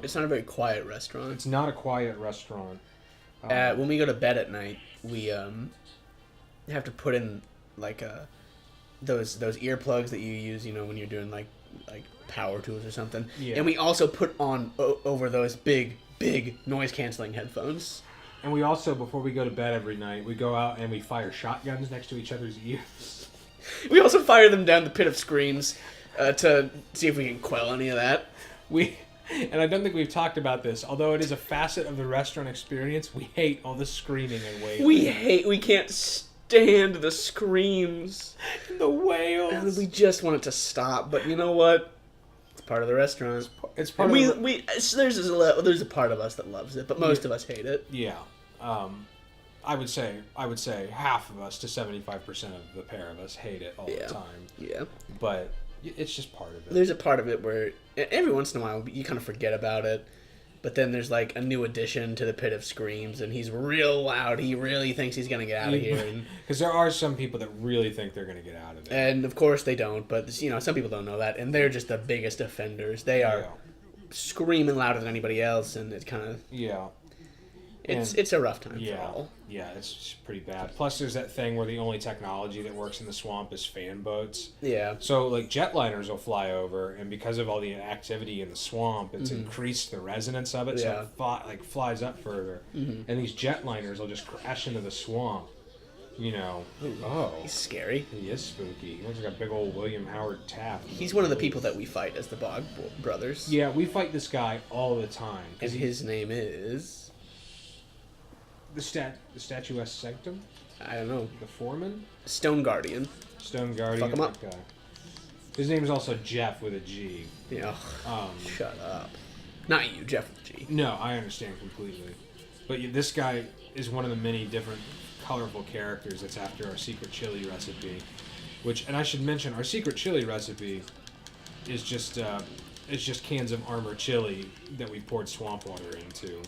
It's not a very quiet restaurant. It's not a quiet restaurant. When we go to bed at night, we have to put in like those earplugs that you use, when you're doing like power tools or something. Yeah. And we also put on over those big noise canceling headphones. And we also, before we go to bed every night, we go out and we fire shotguns next to each other's ears. We also fire them down the pit of screams to see if we can quell any of that. And I don't think we've talked about this, although it is a facet of the restaurant experience, we hate all the screaming and wailing. We can't stand the screams. And the wails. And we just want it to stop, but you know what? It's part of the restaurant. It's part and of there's a part of us that loves it, but most of us hate it. Yeah. I would say half of us to 75% of the pair of us hate it all the time. Yeah. But it's just part of it. There's a part of it where every once in a while you kind of forget about it, but then there's like a new addition to the pit of screams, and he's real loud. He really thinks he's gonna get out of here, because there are some people that really think they're gonna get out of it, and of course they don't. But some people don't know that, and they're just the biggest offenders. They are screaming louder than anybody else, and it's kind of It's a rough time for all. Yeah, it's pretty bad. Plus, there's that thing where the only technology that works in the swamp is fan boats. Yeah. So, like, jetliners will fly over, and because of all the activity in the swamp, it's increased the resonance of it, so it flies up further. Mm-hmm. And these jetliners will just crash into the swamp. He's scary. He is spooky. He looks like a big old William Howard Taft. He's one of the people that we fight as the Bog Brothers. Yeah, we fight this guy all the time. And his name is... The statuesque sanctum? I don't know. The foreman? Stone Guardian. Stone Guardian. Fuck him up. Okay. His name is also Jeff with a G. Yeah. Shut up. Not you, Jeff with a G. No, I understand completely. But this guy is one of the many different colorful characters that's after our secret chili recipe. And I should mention, our secret chili recipe is just cans of Armor chili that we poured swamp water into.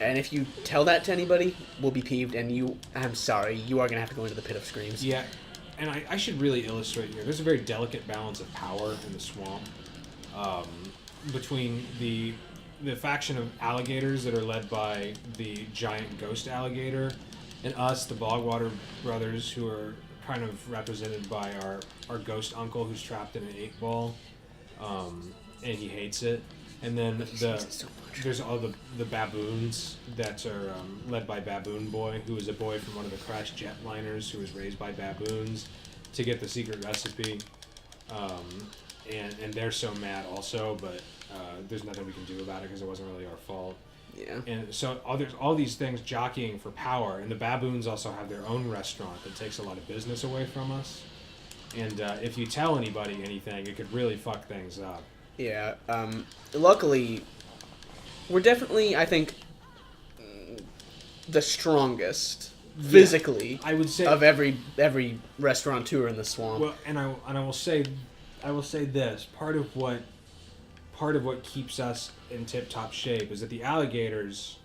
And if you tell that to anybody, we'll be peeved, and I'm sorry, you are going to have to go into the pit of screams. Yeah, and I should really illustrate here. There's a very delicate balance of power in the swamp between the faction of alligators that are led by the giant ghost alligator and us, the Bogwater Brothers, who are kind of represented by our ghost uncle who's trapped in an 8-ball, and he hates it. And then there's all the baboons that are led by Baboon Boy, who is a boy from one of the crashed jetliners who was raised by baboons to get the secret recipe. And they're so mad also, but there's nothing we can do about it because it wasn't really our fault. Yeah. And so there's all these things jockeying for power, and the baboons also have their own restaurant that takes a lot of business away from us. And if you tell anybody anything, it could really fuck things up. Yeah. Luckily, we're definitely, I think, the strongest physically. I would say of every restaurateur in the swamp. Well, and I will say this: part of what keeps us in tip-top shape is that the alligators,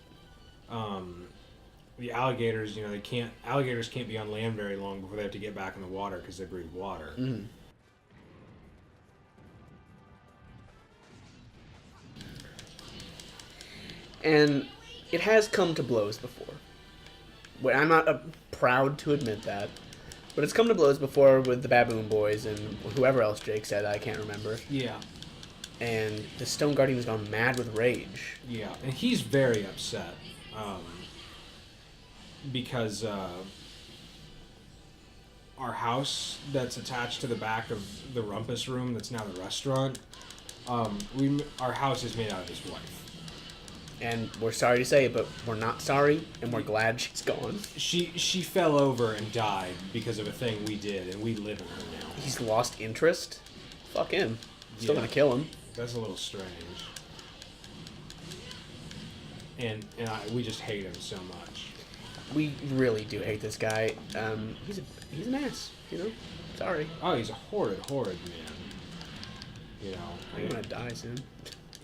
alligators can't be on land very long before they have to get back in the water because they breathe water. Mm-hmm. And it has come to blows before. I'm not proud to admit that, but it's come to blows before with the Baboon Boys and whoever else Jake said, I can't remember. Yeah. And the Stone Guardian has gone mad with rage. Yeah, and he's very upset because our house that's attached to the back of the rumpus room that's now the restaurant, our house is made out of his wife. And we're sorry to say it, but we're not sorry, and we're glad she's gone. She fell over and died because of a thing we did, and we live in her now. He's lost interest? Fuck him. Still gonna kill him. That's a little strange. And we just hate him so much. We really do hate this guy. He's an ass, Sorry. Oh, he's a horrid man. I'm gonna die soon.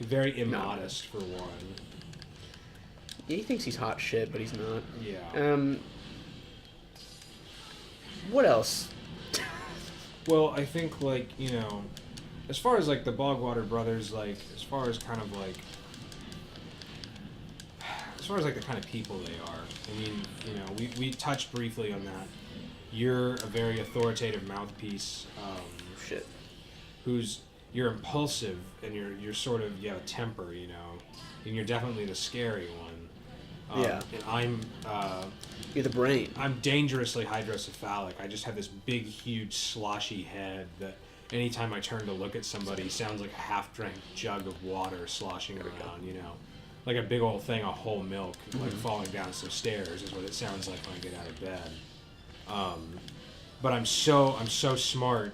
Very immodest for one. Yeah, he thinks he's hot shit, but he's not. Yeah. What else? Well, I think, as far as, the Bogwater Brothers, as far as kind of, far as like the kind of people they are, I mean, you know, we touched briefly on that. You're a very authoritative mouthpiece. Shit. You're impulsive and you're sort of, you have a temper, you know, and you're definitely the scary one. Yeah. And I'm You're the brain. I'm dangerously hydrocephalic. I just have this big, huge, sloshy head that anytime I turn to look at somebody, sounds like a half-drank jug of water sloshing around, you know, like a big old thing of whole milk, like falling down some stairs is what it sounds like when I get out of bed. But I'm so smart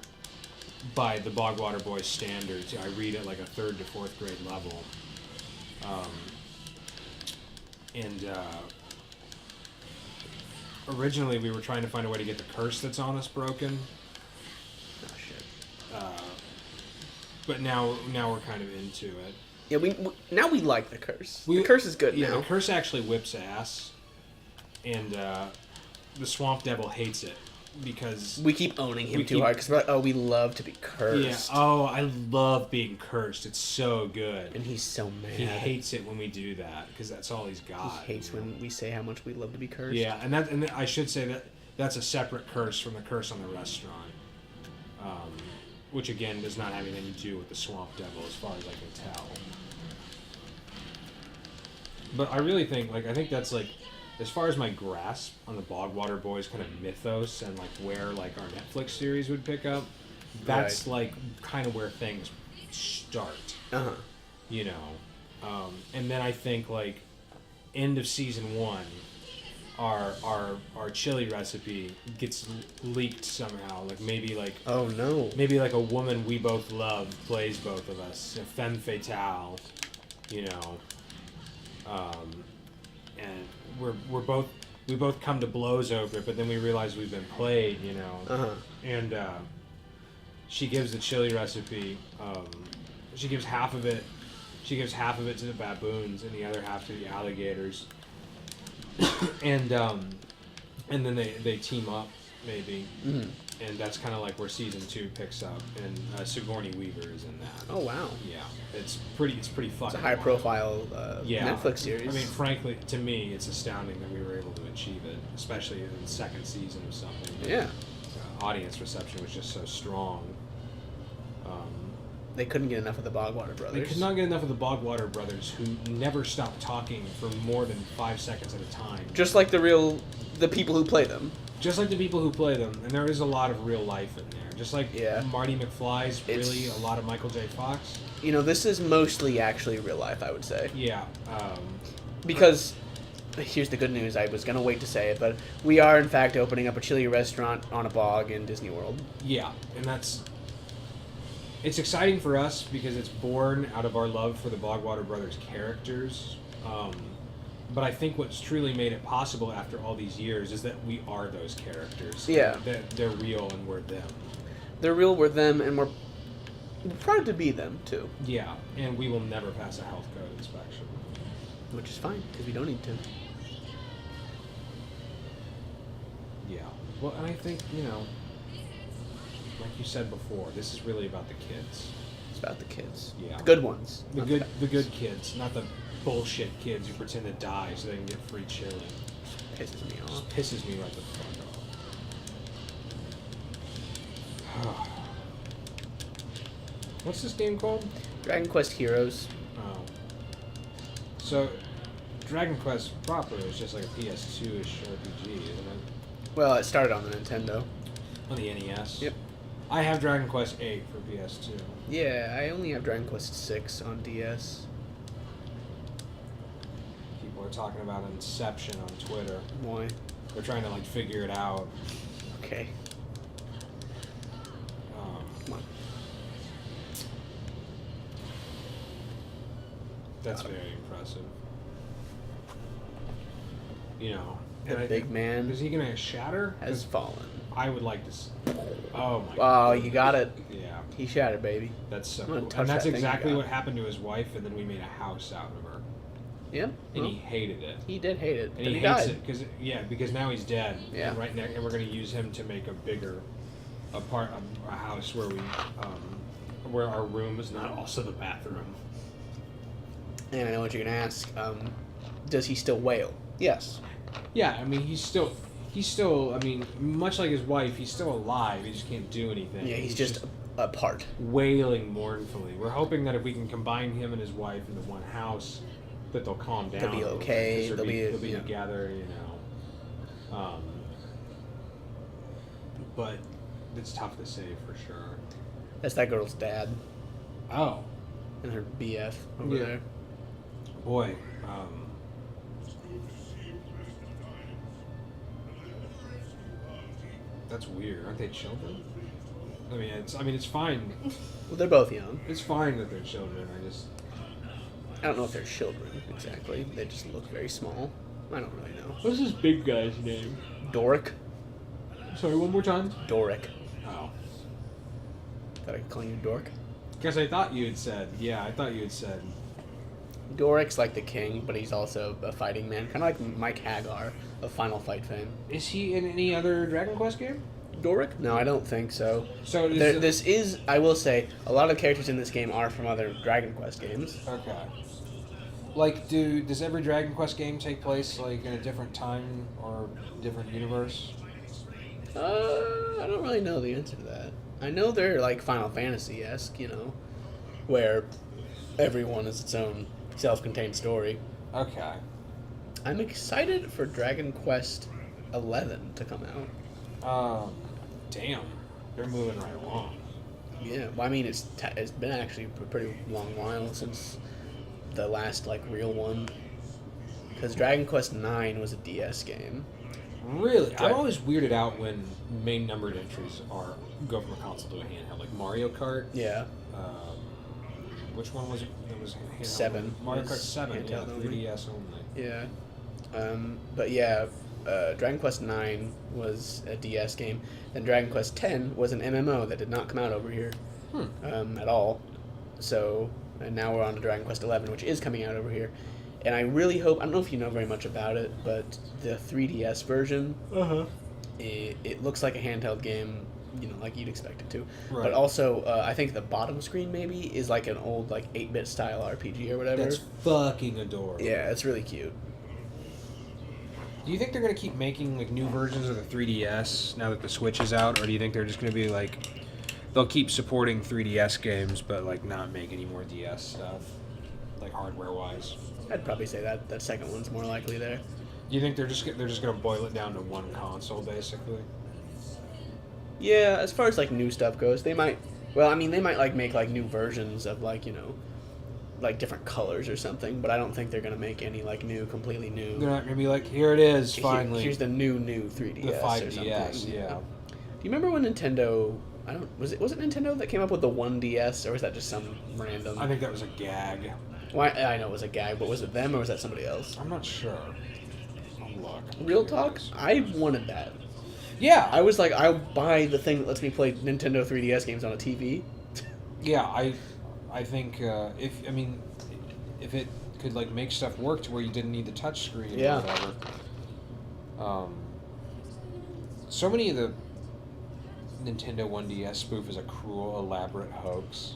by the Bogwater Boys standards. I read at like a 3rd to 4th grade level. Originally we were trying to find a way to get the curse that's on us broken. Oh shit. But now we're kind of into it. Yeah, now we like the curse. The curse is good now. The curse actually whips ass, and the Swamp Devil hates it because we keep owning him too hard because we're like, oh, we love to be cursed. Yeah. Oh, I love being cursed. It's so good. And he's so mad. He hates it when we do that because that's all he's got. He hates when we say how much we love to be cursed. Yeah, and I should say that's a separate curse from the curse on the restaurant, which again does not have anything to do with the Swamp Devil as far as I can tell. But I really think that's like, as far as my grasp on the Bogwater Boys kind of mythos and like where like our Netflix series would pick up, that's like kind of where things start. You know, and then I think like end of season 1, our chili recipe gets leaked somehow. Like maybe like oh no, maybe like a woman we both love plays both of us, a femme fatale, you know. And we both come to blows over it, but then we realize we've been played, you know. And she gives the chili recipe. She gives half of it. She gives half of it to the baboons and the other half to the alligators. and then they team up maybe. And that's kind of like where season 2 picks up, and Sigourney Weaver is in that. Oh wow! Yeah, it's pretty fucking. It's a high-profile Netflix series. I mean, frankly, to me, it's astounding that we were able to achieve it, especially in the 2nd season of something. Yeah. Audience reception was just so strong. They couldn't get enough of the Bogwater brothers. They could not get enough of the Bogwater brothers, who never stopped talking for more than 5 seconds at a time. Just like the people who play them. Just like the people who play them, and there is a lot of real life in there. Just like Marty McFly's really a lot of Michael J. Fox. You know, this is mostly actually real life, I would say. Yeah. Because, here's the good news, I was going to wait to say it, but we are in fact opening up a chili restaurant on a bog in Disney World. Yeah, and it's exciting for us because it's born out of our love for the Bogwater Brothers characters. But I think what's truly made it possible after all these years is that we are those characters. Yeah. They're real and we're them. They're real, we're them, and we're proud to be them, too. Yeah, and we will never pass a health code inspection. Which is fine, because we don't need to. Yeah. Well, and I think, you know, like you said before, this is really about the kids. It's about the kids. Yeah. The good ones. The good kids, not the bullshit kids who pretend to die so they can get free chili. Pisses me off. Just pisses me right the fuck off. What's this game called? Dragon Quest Heroes. Oh. So, Dragon Quest proper is just like a PS2-ish RPG, isn't it? Well, it started on the Nintendo. On the NES? Yep. I have Dragon Quest 8 for PS2. Yeah, I only have Dragon Quest 6 on DS. People are talking about Inception on Twitter. Why? They're trying to, like, figure it out. Okay. Come on. That's very impressive. You know. The big man is he gonna shatter? has fallen. I would like to. Oh my. Oh, you got it. Yeah. He shattered, baby. That's so I'm gonna cool. touch And that's that thing exactly you what got. happened to his wife, and then we made a house out of her. Yeah. And he hated it. He did hate it. And But he he hates died. it because now he's dead. Yeah. And and we're gonna use him to make a house where where our room is not also the bathroom. And I know what you're gonna ask. does he still wail? Yes. Yeah, I mean, he's still, I mean, much like his wife, he's still alive. He just can't do anything. Yeah, he's just a part. Wailing mournfully. We're hoping that if we can combine him and his wife into one house, that they'll calm down. They'll be okay. They'll be yeah. together, you know. But it's tough to say for sure. That's that girl's dad Oh, and her BF over there. boy. That's weird. Aren't they children? I mean, it's fine. Well, they're both young. It's fine that they're children. I don't know if they're children exactly. They just look very small. I don't really know. What's this big guy's name? Doric. Sorry, one more time. Doric. Oh. Thought I could call you Dork. Because I thought you had said. Yeah, I thought you had said. Doric's like the king, but he's also a fighting man. Kind of like Mike Hagar of Final Fight fame. Is he in any other Dragon Quest game? Doric? No, I don't think so. So this is, I will say, a lot of characters in this game are from other Dragon Quest games. Okay. Like, does every Dragon Quest game take place like in a different time or different universe? I don't really know the answer to that. I know they're like Final Fantasy-esque, you know, where everyone is its own self-contained story. Okay. I'm excited for Dragon Quest 11 to come out. Damn, they're moving right along. Yeah, well, I mean, it's been actually a pretty long while since the last like real one, because Dragon Quest 9 was a DS game. Really, I'm always weirded out when main numbered entries go from a console to a handheld, like Mario Kart. Yeah. Which one was it? It was handheld. 7. Mario Kart 7. Yeah, handheld only. 3DS only. Yeah. But yeah, Dragon Quest 9 was a DS game. Then Dragon Quest 10 was an MMO that did not come out over here at all. So, and now we're on to Dragon Quest 11, which is coming out over here. And I really hope, I don't know if you know very much about it, but the 3DS version, it looks like a handheld game, you know, like you'd expect it to. Right. But also, I think the bottom screen maybe is like an old like 8-bit style RPG or whatever. That's fucking adorable. Yeah, it's really cute. Do you think they're gonna keep making like new versions of the 3DS now that the Switch is out, or do you think they're just gonna be like they'll keep supporting 3DS games but like not make any more DS stuff, like hardware wise? I'd probably say that second one's more likely there. Do you think they're just gonna boil it down to one console basically? Yeah, as far as like new stuff goes, they might. Well, I mean, they might like make like new versions of like, you know, like different colors or something. But I don't think they're gonna make any like new, completely new. They're not gonna be like, here it is, finally. Here's the new 3DS. The 5DS, or something. yeah. Do you remember when Nintendo? Was it Nintendo that came up with the 1DS, or was that just some random? I think that was a gag. Well, I know it was a gag, but was it them or was that somebody else? I'm not sure. I'll look. Real talk, I wanted that. Yeah, I was like, I'll buy the thing that lets me play Nintendo 3DS games on a TV. yeah. I think if it could like make stuff work to where you didn't need the touch screen Yeah. or whatever. So many of the Nintendo 1DS spoof is a cruel, elaborate hoax.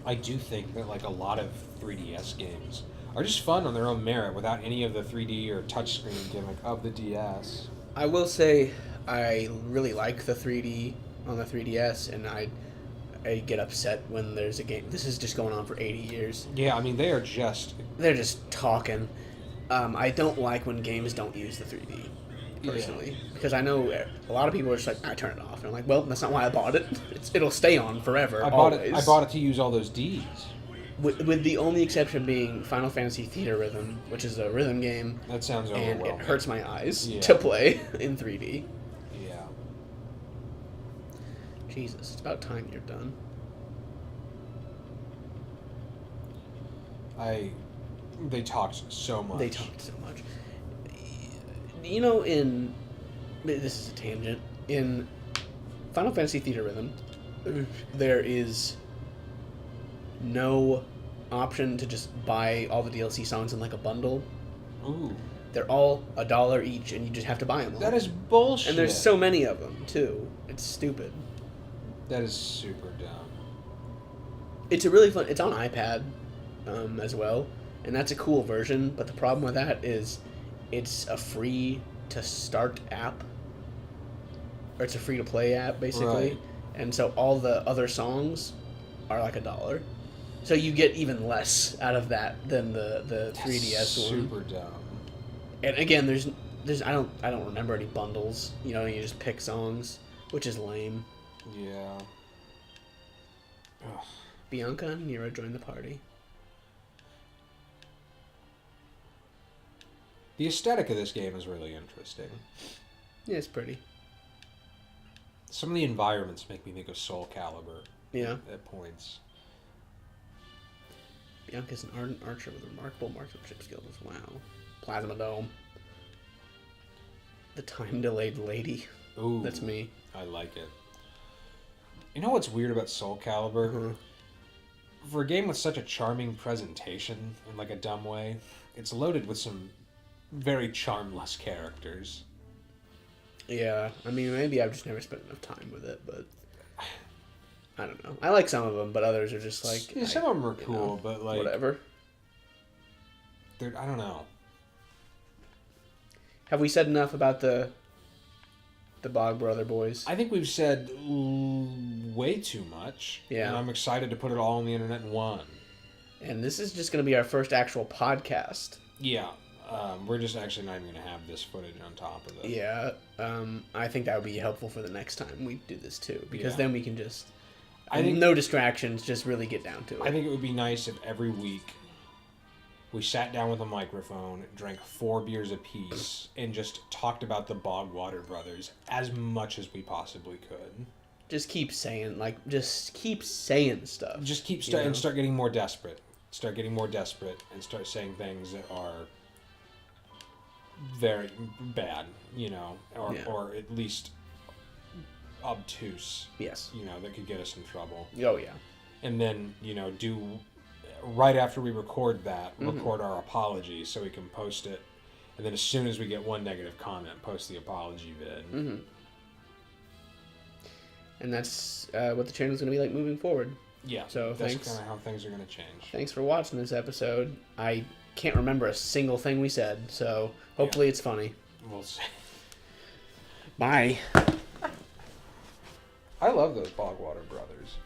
I do think that like a lot of 3DS games are just fun on their own merit without any of the 3D or touchscreen gimmick of the DS. I will say I really like the 3D on the 3DS, and I get upset when there's a game. This is just going on for 80 years. Yeah, I mean, they're just talking. I don't like when games don't use the 3D, personally. Because I know a lot of people are just like, I turn it off. And I'm like, well, that's not why I bought it. It'll stay on forever, I bought always. it. I bought it to use all those Ds. With the only exception being Final Fantasy Theater Rhythm, which is a rhythm game. That sounds and overwhelming. it hurts my eyes Yeah. to play in 3D. Yeah. Jesus, it's about time you're done. They talked so much. They talked so much. You know, this is a tangent. In Final Fantasy Theater Rhythm, there is no option to just buy all the DLC songs in like a bundle. Ooh. They're all $1 each, and you just have to buy them all. That is bullshit. And there's so many of them too. It's stupid. That is super dumb. It's a really fun. It's on iPad, as well, and that's a cool version. But the problem with that is it's a free to start app, or it's a free to play app basically, Right. and so all the other songs are like $1. So you get even less out of that than the 3DS one. Super dumb. And again, there's I don't remember any bundles. You know, you just pick songs, which is lame. Yeah. Ugh. Bianca and Nero join the party. The aesthetic of this game is really interesting. Yeah, it's pretty. Some of the environments make me think of Soul Calibur. Yeah. At points. Bianca's an ardent archer with remarkable marksmanship skills. Wow. Plasma Dome. The time-delayed lady. Ooh. That's me. I like it. You know what's weird about Soul Calibur? Uh-huh. For a game with such a charming presentation, in like a dumb way, it's loaded with some very charmless characters. Yeah, I mean, maybe I've just never spent enough time with it, but I don't know. I like some of them, but others are just like... Yeah, some of them are cool, but like... Whatever. I don't know. Have we said enough about the Bogwater Boys? I think we've said way too much. Yeah. And I'm excited to put it all on the internet in one. And this is just going to be our first actual podcast. Yeah. We're just actually not even going to have this footage on top of it. Yeah. I think that would be helpful for the next time we do this too, because Yeah. then we can just... I think no distractions, just really get down to it. I think it would be nice if every week we sat down with a microphone, drank 4 beers apiece, and just talked about the Bogwater Brothers as much as we possibly could. Just keep saying, just keep saying stuff. Just keep you know? and start getting more desperate. Start getting more desperate and start saying things that are very bad, or Yeah. or at least obtuse. Yes. That could get us in trouble. Oh, yeah. And then, do right after we record that, record our apology so we can post it. And then as soon as we get one negative comment, post the apology vid. Mm-hmm. And that's what the channel's going to be like moving forward. Yeah, So that's thanks. kind of how things are going to change. Thanks for watching this episode. I can't remember a single thing we said, so hopefully it's funny. We'll see. Bye. I love those Bogwater Brothers.